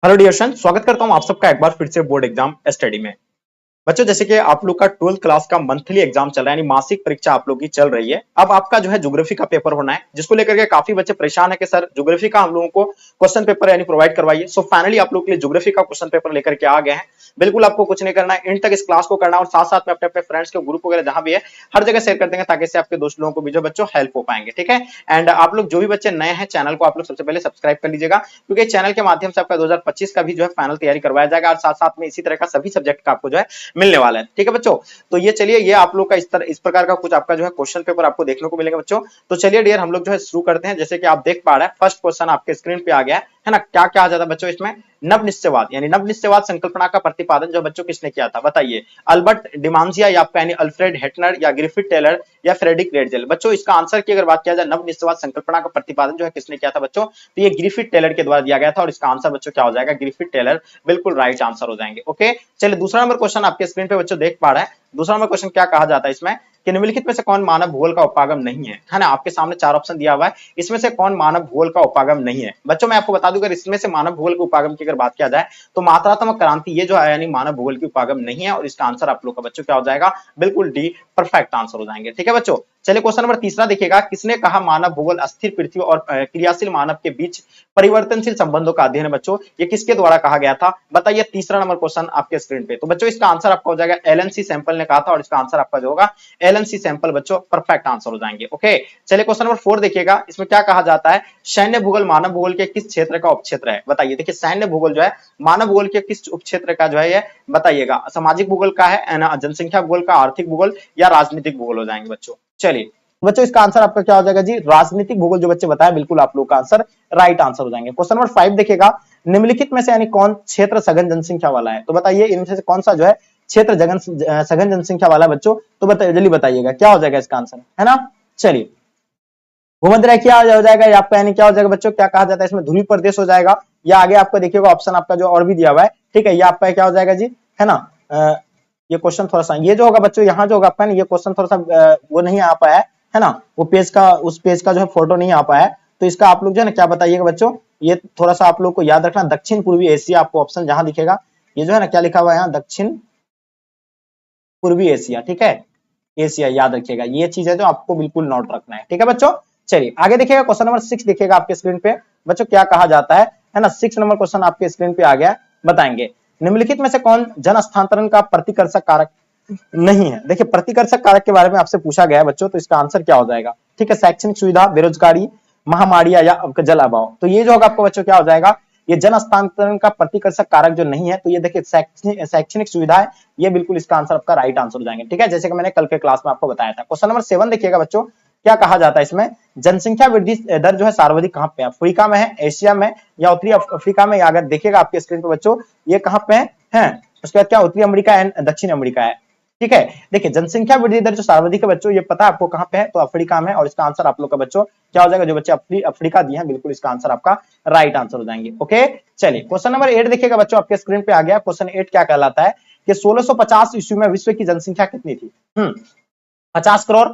Hello dear friends, स्वागत करता हूं आप सबका एक बार फिर से बोर्ड एग्जाम स्टडी में। बच्चों, जैसे कि आप लोग का 12th क्लास का मंथली एग्जाम चल रहा है, यानी मासिक परीक्षा आप लोग की चल रही है। अब आपका जो है ज्योग्राफी का पेपर होना है, जिसको लेकर के काफी बच्चे परेशान है कि सर ज्योग्राफी का हम लोगों को क्वेश्चन पेपर यानी प्रोवाइड करवाइए। सो फाइनली आप लोग के लिए ज्योग्राफी का क्वेश्चन पेपर लेकर के आ गए हैं। बिल्कुल आपको कुछ नहीं करना है, एंड तक इस क्लास को करना है और साथ साथ में अपने अपने फ्रेंड्स के ग्रुप वगैरह जहां भी है हर जगह शेयर कर देंगे, ताकि इससे आपके दोस्त लोगों को भी जो बच्चों हेल्प हो पाएंगे। ठीक है। एंड आप लोग जो भी बच्चे नए हैं, चैनल को आप लोग सबसे पहले सब्सक्राइब कर लीजिएगा, क्योंकि चैनल के माध्यम से आपका 2025 का भी जो है फाइनल तैयारी करवाया जाएगा और साथ साथ में इसी तरह का सभी सब्जेक्ट का आपको जो है मिलने वाला है। ठीक है बच्चों, तो ये चलिए, ये आप लोग का इस प्रकार का कुछ आपका जो है क्वेश्चन पेपर आपको देखने को मिलेगा बच्चों। तो चलिए डियर, हम लोग जो है शुरू करते हैं। जैसे कि आप देख पा रहे हैं, फर्स्ट क्वेश्चन आपके स्क्रीन पे आ गया है ना। क्या क्या आ जाता है बच्चों इसमें? नव निश्चयवाद, यानी नव निश्चयवाद संकल्पना का प्रतिपादन जो बच्चों किसने किया था बताइए? अल्बर्ट डिमांजिया या आपका यानी अल्फ्रेड हेटनर या ग्रिफिथ टेलर या फ्रेडरिक रेडजेल। बच्चों इसका आंसर की अगर बात किया जाए, नव निश्चयवाद संकल्पना का प्रतिपादन जो है किसने किया था बच्चों? तो ये ग्रिफिथ टेलर के द्वारा दिया गया था और इसका आंसर बच्चों क्या हो जाएगा? ग्रिफिथ टेलर बिल्कुल राइट आंसर हो जाएंगे। ओके, चलिए दूसरा नंबर क्वेश्चन आपके स्क्रीन पे बच्चों देख पा रहे हैं। दूसरा नंबर क्वेश्चन क्या कहा जाता है इसमें कि निम्नलिखित में से कौन मानव भूगोल का उपागम नहीं है ना। आपके सामने चार ऑप्शन दिया हुआ है, इसमें से कौन मानव भूगोल का उपागम नहीं है। बच्चों मैं आपको बता दूं, अगर इसमें से मानव भूगोल के उपागम की अगर बात किया जाए तो मात्रात्मक क्रांति ये जो है यानी मानव भूगोल की उपागम नहीं है, और इसका आंसर आप लोग का बच्चों क्या हो जाएगा? बिल्कुल डी परफेक्ट आंसर हो जाएंगे। ठीक है बच्चों, चलिए क्वेश्चन नंबर तीसरा देखिएगा। किसने कहा मानव भूगोल अस्थिर पृथ्वी और क्रियाशील मानव के बीच परिवर्तनशील संबंधों का अध्ययन है बच्चों? ये किसके द्वारा कहा गया था बताइए? तीसरा नंबर क्वेश्चन आपके स्क्रीन पे। तो बच्चों इसका आंसर आपका हो जाएगा एलन सी सैंपल ने कहा था, और इसका आंसर आपका जो होगा एलन सी सैंपल बच्चों परफेक्ट आंसर हो जाएंगे। ओके, चलिए क्वेश्चन नंबर 4 देखिएगा। इसमें क्या कहा जाता है? सैन्य भूगोल मानव भूगोल के किस क्षेत्र का उपक्षेत्र है बताइए? देखिए सैन्य भूगोल जो है मानव भूगोल के किस उपक्षेत्र का जो है ये बताइएगा? सामाजिक भूगोल का है ना, जनसंख्या भूगोल का, आर्थिक भूगोल या राजनीतिक भूगोल हो जाएंगे बच्चों। चलिए बच्चों इसका आंसर आपका क्या हो जाएगा जी? राजनीतिक भूगोल जो बच्चे बताया, बिल्कुल आप लोग का आंसर राइट आंसर हो जाएंगे। क्वेश्चन नंबर 5 देखिएगा। निम्नलिखित में से यानी कौन क्षेत्र सघन जनसंख्या वाला है? तो बताइए इनमें से कौन सा जो है क्षेत्र सघन जनसंख्या वाला है बच्चों? तो बताइए, जल्दी बताइएगा क्या हो जाएगा इसका आंसर, है ना। चलिए भूमध्य रेखा हो जाएगा, या आपका यानी क्या हो जाएगा बच्चों? क्या कहा जाता है इसमें? ध्रुवीय प्रदेश हो जाएगा, या आगे आपको देखिएगा ऑप्शन आपका जो और भी दिया हुआ है। ठीक है, ये आपका क्या हो जाएगा जी, है ना। ये क्वेश्चन थोड़ा सा ये जो होगा बच्चों, यहाँ जो होगा आपका ये क्वेश्चन थोड़ा सा वो नहीं आ पाया है ना, वो पेज का उस पेज का जो है फोटो नहीं आ पाया। तो इसका आप लोग जो है ना क्या बताइएगा बच्चों? ये थोड़ा सा आप लोग को याद रखना, दक्षिण पूर्वी एशिया आपको ऑप्शन जहां दिखेगा, ये जो है ना क्या लिखा हुआ है यहाँ? दक्षिण पूर्वी एशिया। ठीक है, एशिया याद रखिएगा, ये चीज है जो आपको बिल्कुल नोट रखना है। ठीक है बच्चों, चलिए आगे देखिएगा। क्वेश्चन नंबर 6 देखिएगा आपके स्क्रीन पे बच्चों, क्या कहा जाता है ना। 6 नंबर क्वेश्चन आपके स्क्रीन पे आ गया, बताएंगे निम्नलिखित में से कौन जन हस्तांतरण का प्रतिकर्षक कारक नहीं है? देखिए प्रतिकर्षक कारक के बारे में आपसे पूछा गया है बच्चों, तो इसका आंसर क्या हो जाएगा? ठीक है, शैक्षणिक सुविधा, बेरोजगारी, महामारी या आपका जल अभाव। तो ये जो होगा आपको बच्चों क्या हो जाएगा? ये जन हस्तांतरण का प्रतिकर्षक कारक जो नहीं है, तो ये देखिए शैक्षणिक सुविधा है, ये बिल्कुल इसका आंसर आपका राइट आंसर हो जाएंगे। ठीक है, जैसे कि मैंने कल के क्लास में आपको बताया था। क्वेश्चन नंबर 7 देखिएगा बच्चों, क्या कहा जाता है इसमें? जनसंख्या वृद्धि दर जो है सर्वाधिक कहां पे है? अफ्रीका में है, एशिया में या उत्तरी अफ्रीका में? अगर देखिएगा आपके स्क्रीन पे बच्चों, ये कहां पे है? उसके बाद क्या उत्तरी अमेरिका एंड दक्षिण अमेरिका है। ठीक है, देखिए जनसंख्या वृद्धि दर जो सर्वाधिक है बच्चों, ये पता है आपको कहां पे है? तो अफ्रीका में, और इसका आंसर आप लोग का बच्चों क्या हो जाएगा? जो बच्चे अफ्रीका दिए हैं, बिल्कुल इसका आंसर आपका राइट आंसर हो जाएंगे। ओके, चलिए क्वेश्चन नंबर 8 देखिएगा बच्चों, आपके स्क्रीन पे आ गया। क्वेश्चन 8 क्या कहलाता है कि 1650 ईस्वी में विश्व की जनसंख्या कितनी थी? 50 करोड़,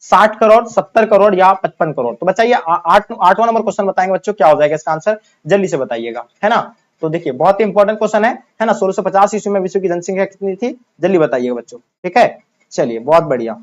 60 करोड़, 70 करोड़ या 55 करोड़? तो बताइए, आठवां नंबर क्वेश्चन बताएंगे बच्चों, क्या हो जाएगा इसका आंसर? जल्दी से बताइएगा, है ना। तो देखिए बहुत ही इंपॉर्टेंट क्वेश्चन है ना। 1650 ईस्वी में विश्व की जनसंख्या कितनी थी? जल्दी बताइएगा बच्चों। ठीक है, चलिए बहुत बढ़िया।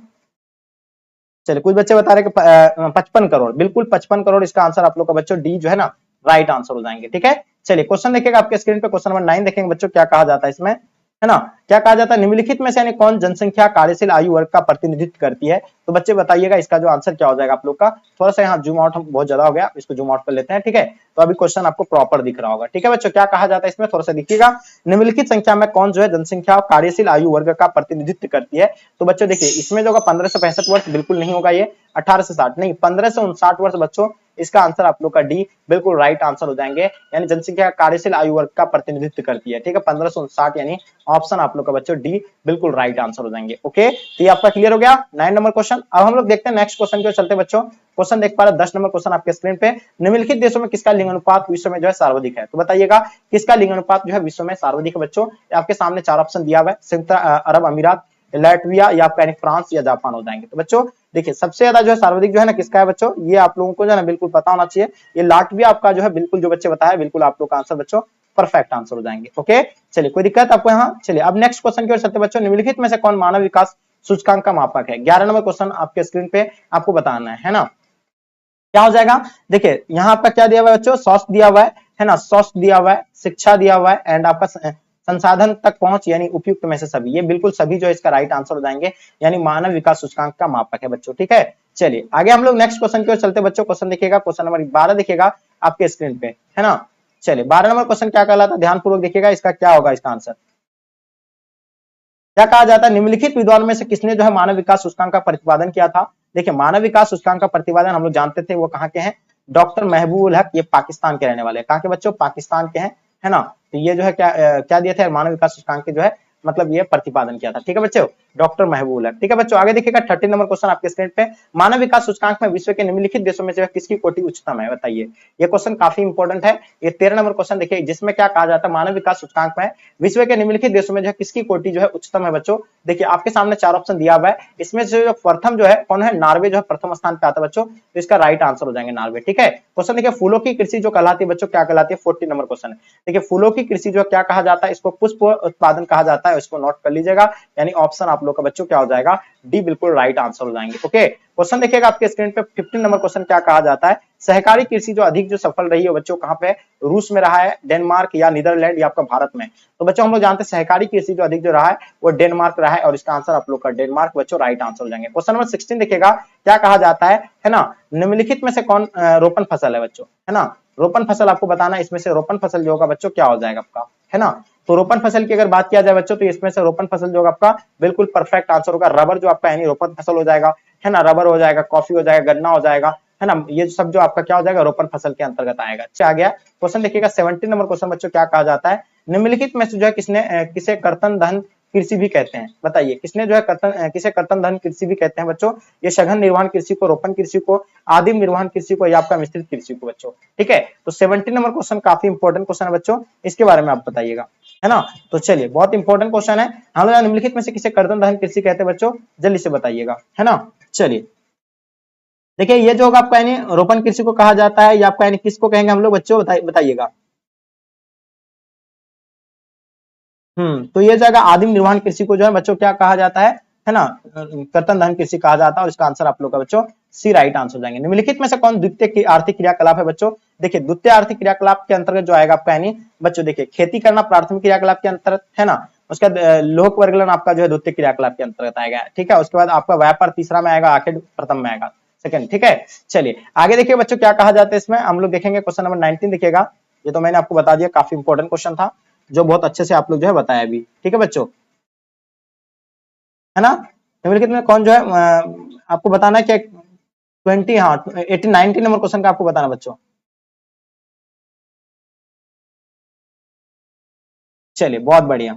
चलिए कुछ बच्चे बता रहे कि 55 करोड़, बिल्कुल 55 करोड़ इसका आंसर आप लोग का बच्चों डी जो है ना राइट आंसर हो जाएंगे। ठीक है, चलिए क्वेश्चन देखिएगा आपके स्क्रीन पे। क्वेश्चन नंबर 9 देखेंगे बच्चों, क्या कहा जाता है इसमें, है ना। क्या कहा जाता है? निम्नलिखित में से यानी कौन जनसंख्या कार्यशील आयु वर्ग का प्रतिनिधित्व करती है? तो बच्चे बताइएगा इसका जो आंसर क्या हो जाएगा आप लोग का? थोड़ा सा यहाँ जूम आउट बहुत ज्यादा हो गया, इसको जूम आउट कर लेते हैं। ठीक है, तो अभी क्वेश्चन आपको प्रॉपर दिख रहा होगा। ठीक है बच्चों, क्या कहा जाता है इसमें? थोड़ा सा देखिएगा, निम्नलिखित संख्या में कौन जो है जनसंख्या कार्यशील आयु वर्ग का प्रतिनिधित्व करती है? तो बच्चों देखिए इसमें जो होगा 1565 वर्ष बिल्कुल नहीं होगा, ये 18 से 60 नहीं 15 से 59 वर्ष बच्चों, इसका आंसर आप लोग का डी बिल्कुल राइट आंसर हो जाएंगे। यानी जनसंख्या कार्यशील आयु वर्ग का प्रतिनिधित्व करती है। ठीक है, 1559 यानी ऑप्शन आप लोग का बच्चों डी बिल्कुल राइट आंसर हो जाएंगे। ओके, तो ये आपका क्लियर हो गया 9 नंबर क्वेश्चन। अब हम लोग देखते हैं नेक्स्ट क्वेश्चन की ओर चलते बच्चों। क्वेश्चन देख पा रहे 10 नंबर क्वेश्चन आपके स्क्रीन पे। निम्नलिखित देशों में किसका लिंग अनुपात विश्व में जो है सर्वाधिक है? तो बताइएगा किसका लिंग अनुपात जो है विश्व में सर्वाधिक है बच्चों? आपके सामने 4 ऑप्शन दिया हुआ है, संयुक्त अरब अमीरात, लाटविया या फ्रांस या जापान हो जाएंगे। तो बच्चों देखिए सबसे ज्यादा जो है सर्वाधिक जो है ना किसका है बच्चों? ये आप लोगों को जो है ना बिल्कुल पता होना चाहिए। ये लाटविया आपका जो है बिल्कुल जो बच्चे बताया बिल्कुल आप लोग का आंसर बच्चों परफेक्ट आंसर हो जाएंगे। ओके, चलिए कोई दिक्कत आपको यहाँ? चलिए अब नेक्स्ट क्वेश्चन की ओर चलते बच्चों। निम्नलिखित में से कौन मानव विकास सूचकांक का मापक है? 11 नंबर क्वेश्चन आपके स्क्रीन पे आपको बताना है ना। क्या हो जाएगा? देखिए यहाँ आपका क्या दिया हुआ है बच्चों? स्वास्थ्य दिया हुआ है ना, स्वास्थ्य दिया हुआ है, शिक्षा दिया हुआ है, एंड आपका संसाधन तक पहुंच यानी उपयुक्त में से सभी, ये बिल्कुल सभी जो है इसका राइट आंसर हो जाएंगे, यानी मानव विकास सूचकांक का मापक है बच्चों। ठीक है, चलिए आगे हम लोग नेक्स्ट क्वेश्चन की ओर चलते बच्चों। क्वेश्चन देखिएगा, क्वेश्चन नंबर 12 देखिएगा आपके स्क्रीन पे, है ना। चलिए 12 नंबर क्वेश्चन क्या कहलाता है? ध्यानपूर्वक देखिएगा, इसका क्या होगा इसका आंसर। क्या कहा जाता है? निम्नलिखित विद्वान में से किसने जो है मानव विकास सूचकांक का प्रतिपादन किया था? देखिए मानव विकास सूचकांक का प्रतिपादन हम लोग जानते थे वो कहाँ के हैं? डॉक्टर महबूबुल हक, ये पाकिस्तान के रहने वाले हैं। कहाँ के बच्चों? पाकिस्तान के हैं, है ना। तो ये जो है क्या दिए थे? मानव विकास सूचकांक के जो है मतलब ये प्रतिपादन किया था। ठीक है बच्चों, डॉक्टर महबूबुल हक। ठीक है बच्चों, आगे देखिएगा 13 नंबर क्वेश्चन आपके स्क्रीन पे। मानव विकास सूचकांक में विश्व के निम्नलिखित देशों में से किसकी कोटि उच्चतम है? बताइए। ये क्वेश्चन काफी इंपॉर्टेंट है। ये 13 नंबर क्वेश्चन देखिए, जिसमें क्या कहा जाता है? मानव विकास सूचकांक में विश्व के निम्नलिखित देशों में जो है किसकी कोटि जो है उच्चतम है बच्चों? देखिए आपके सामने 4 ऑप्शन दिया हुआ है, इसमें से जो प्रथम जो है कौन है? नॉर्वे जो है प्रथम स्थान पे आता है बच्चों, तो इसका राइट आंसर हो जाएंगे नॉर्वे। ठीक है, क्वेश्चन देखिए, फूलों की कृषि जो कहलाती है बच्चों, क्या कहलाती है? 14 नंबर क्वेश्चन है। देखिए फूलों की कृषि जो क्या कहा जाता है? इसको पुष्प उत्पादन कहा जाता है, इसको नोट कर लीजिएगा, यानी ऑप्शन आप लोग का बच्चों क्या हो जाएगा? डी बिल्कुल राइट आंसर हो जाएंगे। ओके, क्वेश्चन देखिएगा आपके स्क्रीन पे 15 नंबर क्वेश्चन क्या कहा जाता है? सहकारी कृषि जो अधिक जो सफल रही है बच्चों, कहां पे? रूस में रहा है, डेनमार्क या नीदरलैंड या आपका भारत में? तो बच्चों हम लोग जानते हैं सहकारी कृषि जो अधिक जो रहा है वो डेनमार्क रहा है, और इसका आंसर आप लोग का डेनमार्क बच्चों राइट आंसर हो जाएंगे। क्वेश्चन नंबर 16 देखिएगा, क्या कहा जाता है ना। निम्नलिखित में से कौन रोपण फसल है बच्चों, है ना। रोपण फसल आपको बताना है, इसमें से रोपण फसल जो होगा बच्चों क्या हो जाएगा आपका, है ना। तो रोपण फसल की अगर बात किया जाए बच्चों, तो इसमें से रोपण फसल जो होगा आपका बिल्कुल परफेक्ट आंसर होगा। रबर जो आपका यानी रोपण फसल हो जाएगा, है ना। रबर हो जाएगा, कॉफी हो जाएगा, गन्ना हो जाएगा, है ना। ये सब जो आपका क्या हो जाएगा? रोपण फसल के अंतर्गत आएगा। अच्छा आ गया क्वेश्चन देखिएगा 17 नंबर क्वेश्चन बच्चों, क्या कहा जाता है? निम्नलिखित में से जो है किसे कर्तन धन कृषि भी कहते हैं? बताइए, किसने जो है किसे कर्तन धन कृषि भी कहते हैं बच्चों? ये सघन निर्वहन कृषि को, रोपण कृषि को, आदिम निर्वहन कृषि को, या आपका मिश्रित कृषि को बच्चों। ठीक है, तो 17 नंबर क्वेश्चन काफी इंपॉर्टेंट क्वेश्चन है बच्चों, इसके बारे में आप बताइएगा, है ना। तो चलिए बहुत इंपॉर्टेंट क्वेश्चन है। हम लोग निम्नलिखित में से किसे कर्तन धन कृषि कहते हैं बच्चों? जल्दी से बताइएगा, है ना। चलिए देखिए, ये जो होगा आपका यानी रोपण कृषि को कहा जाता है, या आपका यानी किसको कहेंगे हम लोग बच्चों? बताइएगा। तो ये जाएगा आदिम निर्वहन कृषि को जो है बच्चों क्या कहा जाता है ना। कर्तन धन कृषि कहा जाता है, और इसका आंसर आप लोग का बच्चों सी राइट आंसर हो जाएंगे। निम्नलिखित में से कौन द्वितीय की आर्थिक क्रियाकलाप है बच्चों? देखिए द्वितीय आर्थिक क्रियाकलाप के अंतर्गत जो आएगा आपका यानी बच्चों, देखिए खेती करना प्राथमिक क्रियाकलाप के अंतर्गत, है ना। उसके बाद लोक वर्गलन आपका जो है द्वितीय क्रियाकलाप के अंतर्गत आएगा। ठीक है, उसके बाद आपका व्यापार तीसरा में आएगा, आखिर प्रथम में आएगा, सेकंड। ठीक है, चलिए आगे देखिए बच्चों क्या कहा जाता है इसमें, हम लोग देखेंगे क्वेश्चन नंबर 19 देखिएगा। ये तो मैंने आपको बता दिया, काफी इंपॉर्टेंट क्वेश्चन था, जो बहुत अच्छे से आप लोग जो है बताया भी। ठीक है बच्चों, है ना। निम्नलिखित में कौन जो है आपको बताना है कि 20 हाँ 18 19 नंबर क्वेश्चन का आपको बताना बच्चों। चलिए बहुत बढ़िया।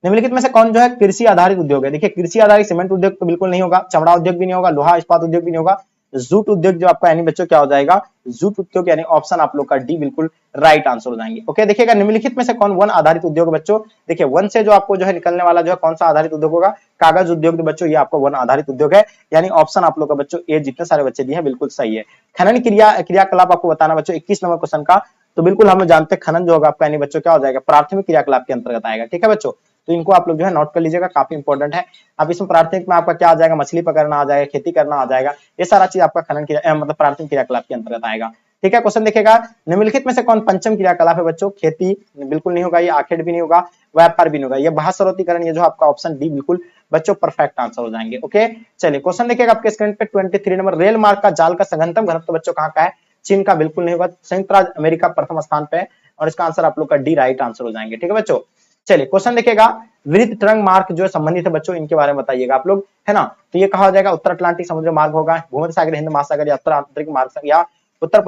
निम्नलिखित में से कौन जो है कृषि आधारित उद्योग है? देखिए कृषि आधारित सीमेंट उद्योग तो बिल्कुल नहीं होगा, चमड़ा उद्योग भी नहीं होगा, लोहा इस्पात उद्योग भी नहीं होगा, जूट उद्योग जो आपका यानी बच्चों क्या हो जाएगा? जूट उद्योग, यानी ऑप्शन आप लोग का डी बिल्कुल राइट आंसर हो जाएंगे। ओके, देखिएगा निम्नलिखित में से कौन वन आधारित उद्योग है बच्चों? देखिए वन से जो आपको जो है निकलने वाला जो है कौन सा आधारित उद्योग होगा? कागज उद्योग बच्चों, ये आपका वन आधारित उद्योग है, यानी ऑप्शन आप लोग का बच्चों ए जितने सारे बच्चे दिए हैं बिल्कुल सही है। खनन क्रियाकलाप आपको बताना बच्चों 21 नंबर क्वेश्चन का। तो बिल्कुल हम जानते हैं खनन जो होगा आपका यानी बच्चों क्या हो जाएगा? प्राथमिक क्रियाकलाप के अंतर्गत आएगा। ठीक है बच्चों, तो इनको आप लोग जो है नोट कर लीजिएगा, काफी इंपॉर्टेंट है। अब इसमें प्राथमिक में आपका क्या आ जाएगा? मछली पकड़ना आ जाएगा, खेती करना आ जाएगा, ये सारा चीज आपका खनन क्रिया मतलब प्राथमिक क्रियाकलाप के अंतर्गत आएगा। ठीक है, क्वेश्चन देखिएगा निम्नलिखित में से कौन पंचम क्रियाकलाप है बच्चों? खेती बिल्कुल नहीं होगा, ये आखेट भी नहीं होगा, व्यापार भी नहीं होगा, ये भाषारोतीकरण, ये जो आपका ऑप्शन डी बिल्कुल बच्चों परफेक्ट आंसर हो जाएंगे। ओके, चलिए क्वेश्चन देखिएगा आपके स्क्रीन पे 23 नंबर, रेल मार्ग का जाल का सघनतम घनत्व बच्चों कहाँ का है? चीन का बिल्कुल नहीं होगा, संयुक्त राज्य अमेरिका प्रथम स्थान पे, और इसका आंसर आप लोग का डी राइट आंसर हो जाएंगे। ठीक है बच्चों, चलिए क्वेश्चन देखिएगा वृत्त तरंग मार्ग जो संबंधित है बच्चों, इनके बारे में बताइएगा आप लोग, है ना। तो ये कहा जाएगा उत्तर अटलांटिक समुद्र मार्ग होगा, भूमध्य सागर, हिंद महासागर, या उत्तर आंतरिक मार्ग, या उत्तर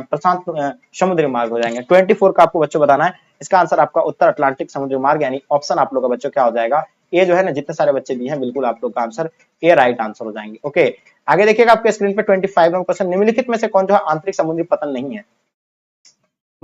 प्रशांत समुद्री मार्ग हो जाएंगे। 24 का आपको बच्चों बताना है, इसका आंसर आपका उत्तर अटलांटिक समुद्री मार्ग, यानी ऑप्शन आप लोग का बच्चों क्या हो जाएगा? ये जो है ना, जितने सारे बच्चे दिए हैं बिल्कुल आप लोग का आंसर ए राइट आंसर हो जाएंगे। ओके, आगे देखिएगा आपके स्क्रीन पे 25 नंबर क्वेश्चन, निम्नलिखित में से कौन जो है आंतरिक समुद्री पतन नहीं है?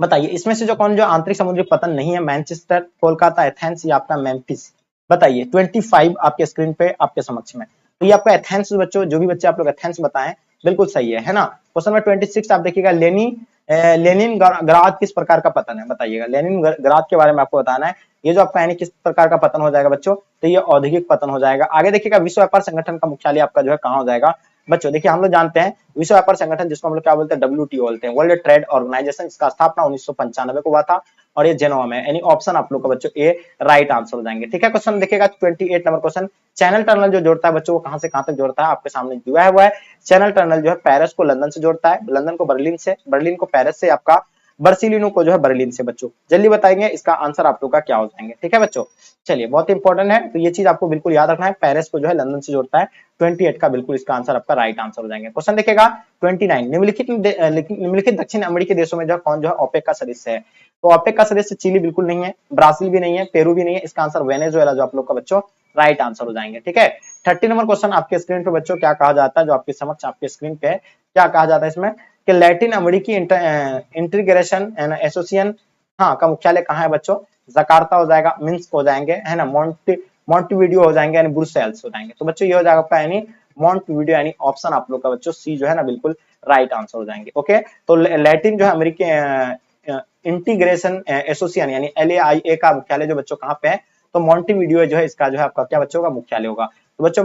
बताइए, इसमें से जो कौन जो आंतरिक समुद्री पतन नहीं है? मैनचेस्टर, कोलकाता, एथेंस, या आपका मेम्फिस? बताइए 25 आपके स्क्रीन पे आपके समक्ष में। तो ये आपका एथेंस बच्चों, जो भी बच्चे आप लोग एथेंस बताएं बिल्कुल सही है ना। क्वेश्चन नंबर 26 आप देखिएगा, लेनी लेनिन ग्राद किस प्रकार का पतन है, बताइएगा। लेनिन ग्राद के बारे में आपको बताना है। ये जो आपका यानी किस प्रकार का पतन हो जाएगा बच्चों, तो ये औद्योगिक पतन हो जाएगा। आगे देखिएगा विश्व व्यापार संगठन का मुख्यालय आपका जो है कहाँ हो जाएगा बच्चों। देखिए हम लोग जानते हैं विश्व व्यापार संगठन जिसको हम लोग क्या बोलते हैं, WTO बोलते हैं, वर्ल्ड ट्रेड ऑर्गेनाइजेशन। इसका स्थापना 1995 को हुआ था और ये जेनेवा में। यानी ऑप्शन आप लोग का बच्चों ए राइट आंसर हो जाएंगे। ठीक है, क्वेश्चन देखिएगा 28 नंबर क्वेश्चन। चैनल टनल जो जोड़ता है बच्चों, वो कहां से कहां तक जोड़ता है, आपके सामने दिया हुआ है। चैनल टनल जो है पेरिस को लंदन से जोड़ता है, लंदन को बर्लिन से, बर्लिन को पेरिस से, आपका बर्सिलिनो को जो है बर्लिन से। बच्चों जल्दी बताएंगे इसका आंसर आप लोग का क्या हो जाएंगे। ठीक है बच्चों, चलिए बहुत इंपॉर्टेंट है, तो ये चीज आपको बिल्कुल याद रखना है। पेरिस को जो है लंदन से जोड़ता है। 28 का बिल्कुल इसका आंसर आपका राइट आंसर हो जाएंगे। क्वेश्चन देखिएगा 29, निम्नलिखित दक्षिण अमेरिकी देशों में जो कौन जो है ओपेक का सदस्य है। तो ओपेक का सदस्य चिली बिल्कुल नहीं है, ब्राजील भी नहीं है, पेरू भी नहीं है। इसका आंसर वेनेजुएला जो आप लोग का बच्चों राइट आंसर हो जाएंगे। ठीक है, 30 नंबर क्वेश्चन आपके स्क्रीन पे बच्चों क्या कहा जाता है, जो आपके समक्ष आपके स्क्रीन पे क्या कहा जाता है इसमें, कि लैटिन अमेरिकी इंटीग्रेशन एंड एसोसिएशन हाँ का मुख्यालय कहाँ है बच्चों, जकार्ता हो जाएगा, मिन्स्क हो जाएंगे, है ना, मॉन्टेविडियो हो जाएंगे, यानी ब्रुसेल्स हो जाएंगे। तो बच्चों ये हो जाएगा आपका यानी मॉन्टेविडियो, यानी ऑप्शन आप लोग का बच्चों सी जो है ना बिल्कुल राइट आंसर हो जाएंगे। ओके, तो लैटिन जो है अमेरिकी इंटीग्रेशन एसोसिएशन यानी LAIA का मुख्यालय जो बच्चों कहाँ पे है, तो मॉन्टेविडियो जो है इसका जो है आपका क्या बच्चों का मुख्यालय होगा। तो बच्चों